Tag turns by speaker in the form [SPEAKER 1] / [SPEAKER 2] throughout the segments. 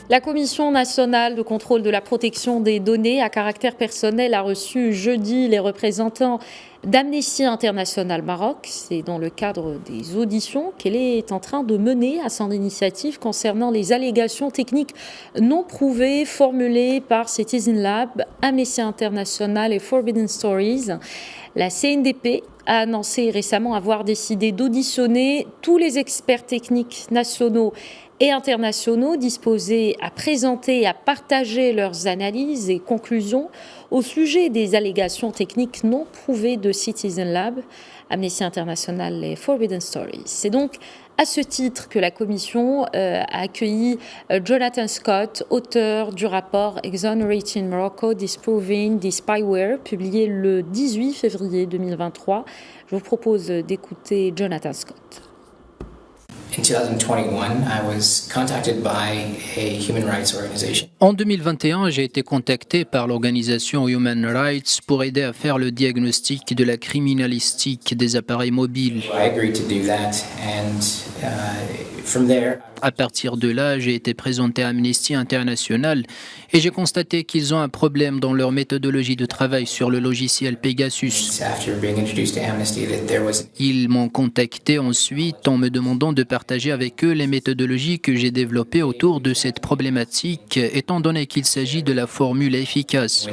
[SPEAKER 1] La Commission nationale de contrôle de la protection des données à caractère personnel a reçu jeudi les représentants d'Amnesty International Maroc. C'est dans le cadre des auditions qu'elle est en train de mener à son initiative concernant les allégations techniques non prouvées formulées par Citizen Lab, Amnesty International et Forbidden Stories. La CNDP a annoncé récemment avoir décidé d'auditionner tous les experts techniques nationaux et internationaux disposés à présenter et à partager leurs analyses et conclusions au sujet des allégations techniques non prouvées de Citizen Lab, Amnesty International et Forbidden Stories. C'est donc à ce titre que la Commission a accueilli Jonathan Scott, auteur du rapport Exonerating Morocco, Disproving the Spyware, publié le 18 février 2023. Je vous propose d'écouter Jonathan Scott.
[SPEAKER 2] En 2021, j'ai été contacté par l'organisation Human Rights pour aider à faire le diagnostic de la criminalistique des appareils mobiles. À partir de là, j'ai été présenté à Amnesty International et j'ai constaté qu'ils ont un problème dans leur méthodologie de travail sur le logiciel Pegasus. Ils m'ont contacté ensuite en me demandant de partager avec eux les méthodologies que j'ai développées autour de cette problématique, étant donné qu'il s'agit de la formule efficace.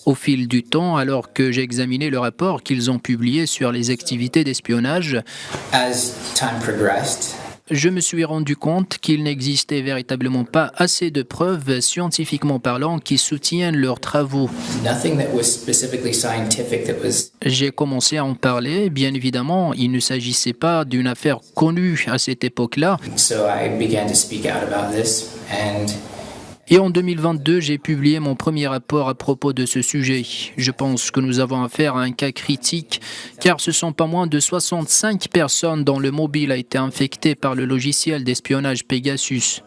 [SPEAKER 2] Au fil du temps, alors que j'examinais le rapport qu'ils ont publié sur les activités d'espionnage, je me suis rendu compte qu'il n'existait véritablement pas assez de preuves scientifiquement parlant qui soutiennent leurs travaux. J'ai commencé à en parler. Bien évidemment, il ne s'agissait pas d'une affaire connue à cette époque-là. Et en 2022, j'ai publié mon premier rapport à propos de ce sujet. Je pense que nous avons affaire à un cas critique, car ce sont pas moins de 65 personnes dont le mobile a été infecté par le logiciel d'espionnage Pegasus.